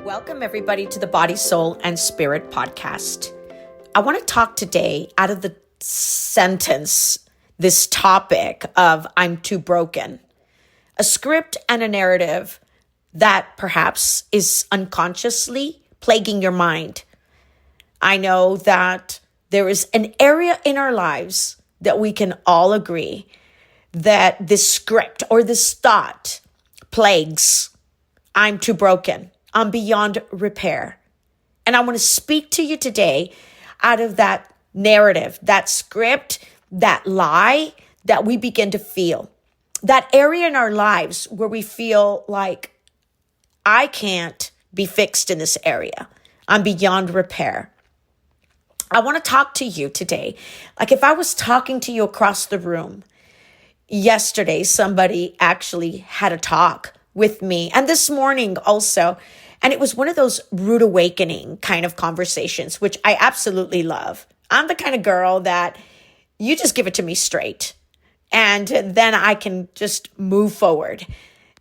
Welcome, everybody, to the Body, Soul, and Spirit podcast. I want to talk today out of the sentence, this topic of I'm too broken, a script and a narrative that perhaps is unconsciously plaguing your mind. I know that there is an area in our lives that we can all agree that this script or this thought plagues. I'm too broken. I'm beyond repair. And I want to speak to you today out of that narrative, that script, that lie that we begin to feel. That area in our lives where we feel like, I can't be fixed in this area. I'm beyond repair. I want to talk to you today. Like if I was talking to you across the room, yesterday, somebody actually had a talk with me, and this morning also. And it was one of those rude awakening kind of conversations, which I absolutely love. I'm the kind of girl that you just give it to me straight, and then I can just move forward.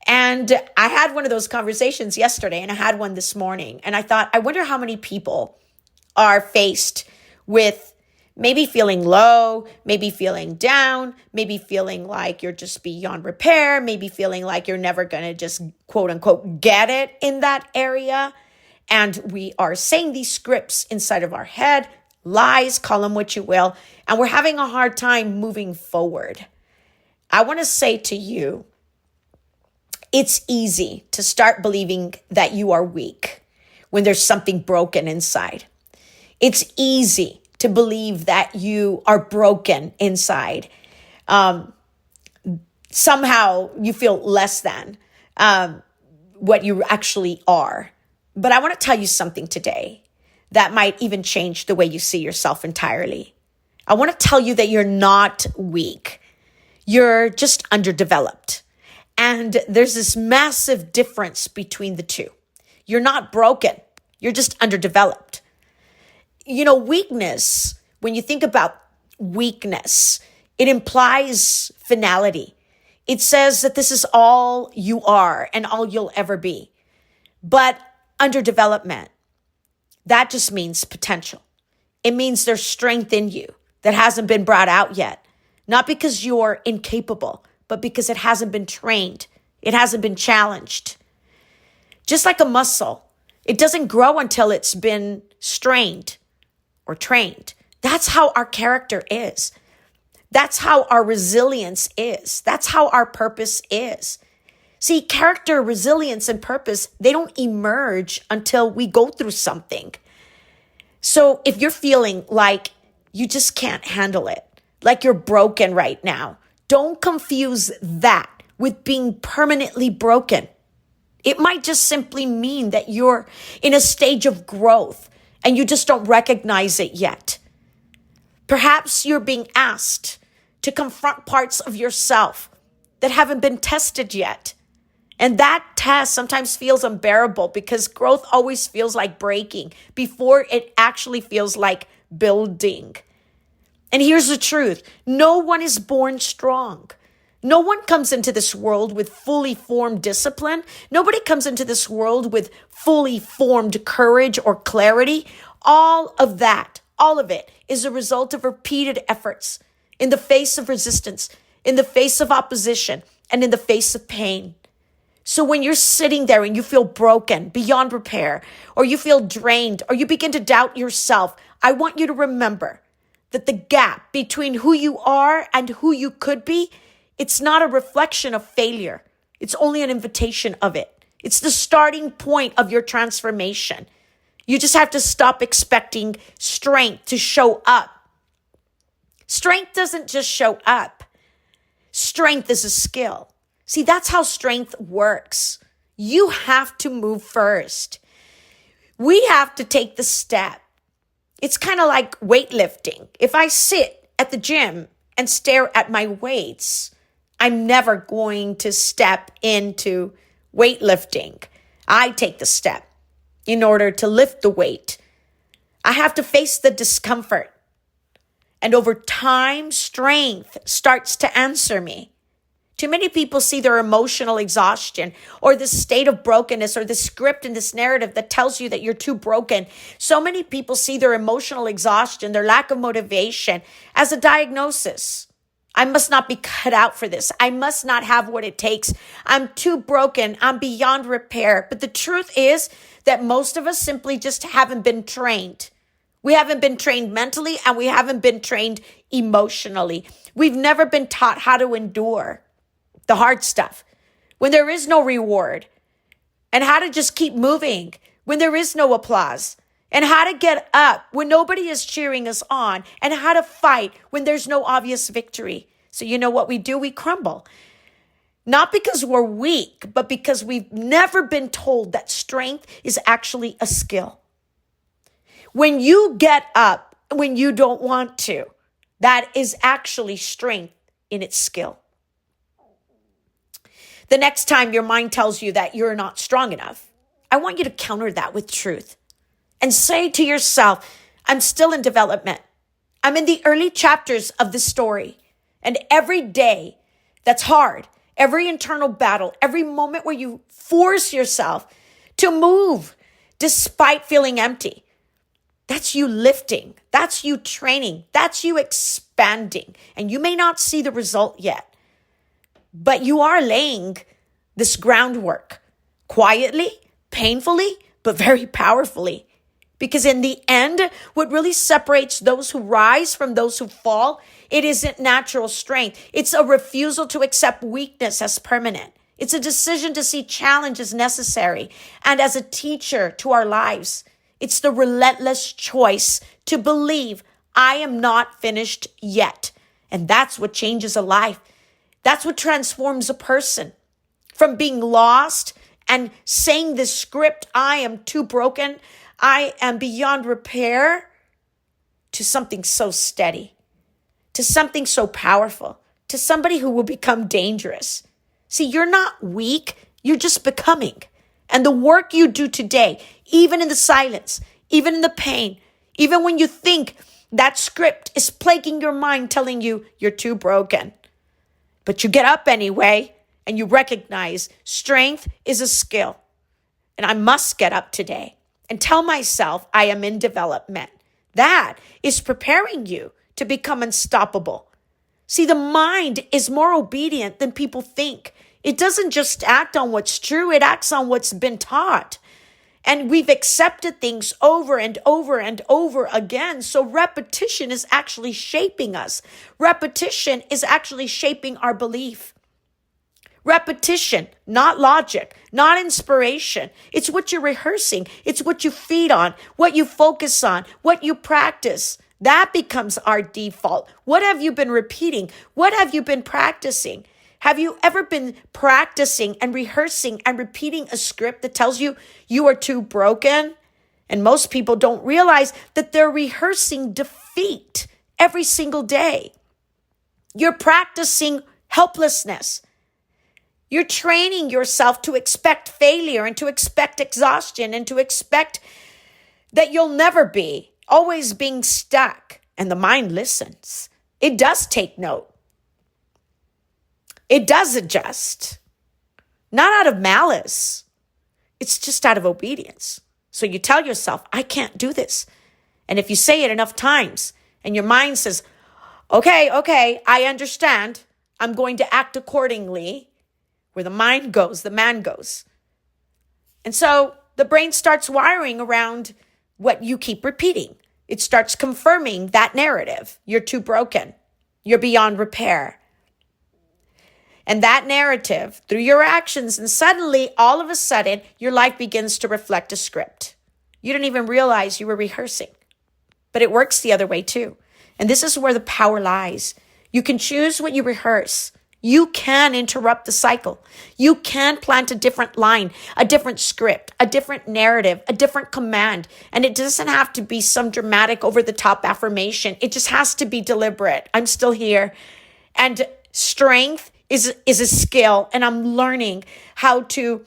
And I had one of those conversations yesterday, and I had one this morning. And I thought, I wonder how many people are faced with maybe feeling low, maybe feeling down, maybe feeling like you're just beyond repair, maybe feeling like you're never going to just quote unquote get it in that area. And we are saying these scripts inside of our head, lies, call them what you will, and we're having a hard time moving forward. I want to say to you, it's easy to start believing that you are weak when there's something broken inside. It's easy to believe that you are broken inside. Somehow you feel less than what you actually are. But I want to tell you something today that might even change the way you see yourself entirely. I want to tell you that you're not weak. You're just underdeveloped. And there's this massive difference between the two. You're not broken. You're just underdeveloped. You know, weakness, when you think about weakness, it implies finality. It says that this is all you are and all you'll ever be. But underdevelopment, that just means potential. It means there's strength in you that hasn't been brought out yet. Not because you're incapable, but because it hasn't been trained. It hasn't been challenged. Just like a muscle, it doesn't grow until it's been strained or trained. That's how our character is. That's how our resilience is. That's how our purpose is. See, character, resilience, and purpose, they don't emerge until we go through something. So if you're feeling like you just can't handle it, like you're broken right now, don't confuse that with being permanently broken. It might just simply mean that you're in a stage of growth and you just don't recognize it yet. Perhaps you're being asked to confront parts of yourself that haven't been tested yet. And that test sometimes feels unbearable because growth always feels like breaking before it actually feels like building. And here's the truth. No one is born strong. No one comes into this world with fully formed discipline. Nobody comes into this world with fully formed courage or clarity. All of it is a result of repeated efforts in the face of resistance, in the face of opposition, and in the face of pain. So when you're sitting there and you feel broken, beyond repair, or you feel drained, or you begin to doubt yourself, I want you to remember that the gap between who you are and who you could be, it's not a reflection of failure. It's only an invitation of it. It's the starting point of your transformation. You just have to stop expecting strength to show up. Strength doesn't just show up. Strength is a skill. See, that's how strength works. You have to move first. We have to take the step. It's kind of like weightlifting. If I sit at the gym and stare at my weights, I'm never going to step into weightlifting. I take the step in order to lift the weight. I have to face the discomfort. And over time, strength starts to answer me. Too many people see their emotional exhaustion or the state of brokenness or the script in this narrative that tells you that you're too broken. So many people see their emotional exhaustion, their lack of motivation as a diagnosis. I must not be cut out for this. I must not have what it takes. I'm too broken. I'm beyond repair. But the truth is that most of us simply just haven't been trained. We haven't been trained mentally and we haven't been trained emotionally. We've never been taught how to endure the hard stuff when there is no reward, and how to just keep moving when there is no applause, and how to get up when nobody is cheering us on, and how to fight when there's no obvious victory. So you know what we do? We crumble. Not because we're weak, but because we've never been told that strength is actually a skill. When you get up when you don't want to, that is actually strength in its skill. The next time your mind tells you that you're not strong enough, I want you to counter that with truth and say to yourself, I'm still in development. I'm in the early chapters of the story. And every day that's hard, every internal battle, every moment where you force yourself to move despite feeling empty, that's you lifting, that's you training, that's you expanding. And you may not see the result yet, but you are laying this groundwork quietly, painfully, but very powerfully. Because in the end, what really separates those who rise from those who fall, it isn't natural strength. It's a refusal to accept weakness as permanent. It's a decision to see challenge as necessary and as a teacher to our lives. It's the relentless choice to believe I am not finished yet. And that's what changes a life. That's what transforms a person from being lost and saying this script, I am too broken, I am beyond repair, to something so steady, to something so powerful, to somebody who will become dangerous. See, you're not weak, you're just becoming. And the work you do today, even in the silence, even in the pain, even when you think that script is plaguing your mind telling you you're too broken, but you get up anyway and you recognize strength is a skill. And I must get up today and tell myself I am in development. That is preparing you to become unstoppable. See, the mind is more obedient than people think. It doesn't just act on what's true, it acts on what's been taught. And we've accepted things over and over and over again. So repetition is actually shaping us. Repetition is actually shaping our belief. Repetition, not logic, not inspiration. It's what you're rehearsing. It's what you feed on, what you focus on, what you practice. That becomes our default. What have you been repeating? What have you been practicing? Have you ever been practicing and rehearsing and repeating a script that tells you you are too broken? And most people don't realize that they're rehearsing defeat every single day. You're practicing helplessness. You're training yourself to expect failure and to expect exhaustion and to expect that you'll never be, always being stuck. And the mind listens. It does take note. It does adjust, not out of malice. It's just out of obedience. So you tell yourself, I can't do this. And if you say it enough times and your mind says, okay, I understand. I'm going to act accordingly. Where the mind goes, the man goes. And so the brain starts wiring around what you keep repeating. It starts confirming that narrative. You're too broken. You're beyond repair. And that narrative through your actions, and suddenly, all of a sudden, your life begins to reflect a script. You didn't even realize you were rehearsing. But it works the other way too. And this is where the power lies. You can choose what you rehearse. You can interrupt the cycle. You can plant a different line, a different script, a different narrative, a different command. And it doesn't have to be some dramatic over-the-top affirmation. It just has to be deliberate. I'm still here. And strength is a skill, and I'm learning how to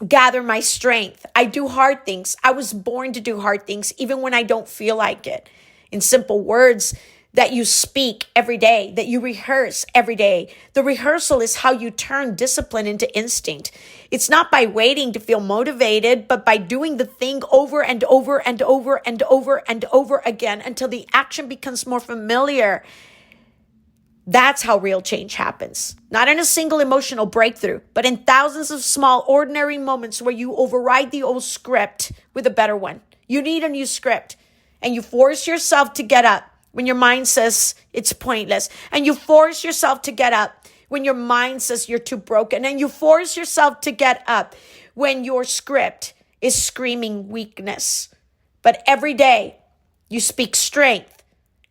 gather my strength. I do hard things. I was born to do hard things, even when I don't feel like it. In simple words, that you speak every day, that you rehearse every day. The rehearsal is how you turn discipline into instinct. It's not by waiting to feel motivated, but by doing the thing over and over and over and over and over again until the action becomes more familiar. That's how real change happens. Not in a single emotional breakthrough, but in thousands of small, ordinary moments where you override the old script with a better one. You need a new script, and you force yourself to get up when your mind says it's pointless. And you force yourself to get up when your mind says you're too broken. And you force yourself to get up when your script is screaming weakness. But every day you speak strength,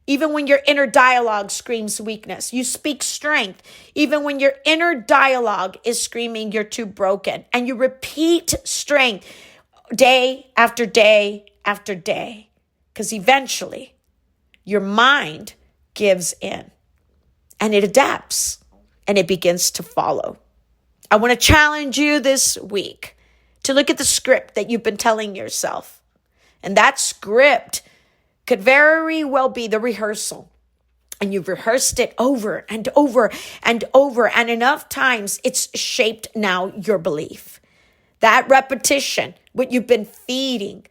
even when your inner dialogue screams weakness. You speak strength, even when your inner dialogue is screaming you're too broken. And you repeat strength day after day after day. Because eventually, your mind gives in and it adapts and it begins to follow. I want to challenge you this week to look at the script that you've been telling yourself. And that script could very well be the rehearsal. And you've rehearsed it over and over and over. And enough times it's shaped now your belief. That repetition, what you've been feeding,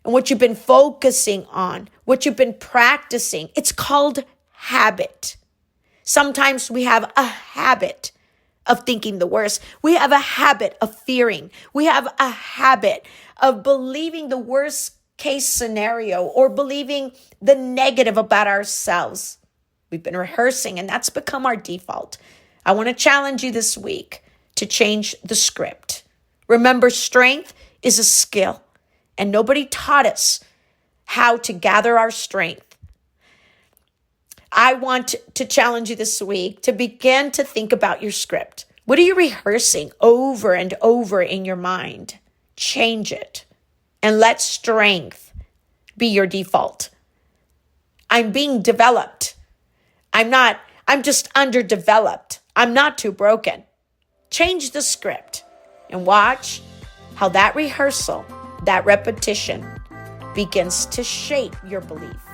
and what you've been focusing on, what you've been practicing, it's called habit. Sometimes we have a habit of thinking the worst. We have a habit of fearing. We have a habit of believing the worst case scenario or believing the negative about ourselves. We've been rehearsing, and that's become our default. I want to challenge you this week to change the script. Remember, strength is a skill. And nobody taught us how to gather our strength. I want to challenge you this week to begin to think about your script. What are you rehearsing over and over in your mind? Change it and let strength be your default. I'm being developed. I'm just underdeveloped. I'm not too broken. Change the script and watch how that rehearsal, that repetition begins to shape your belief.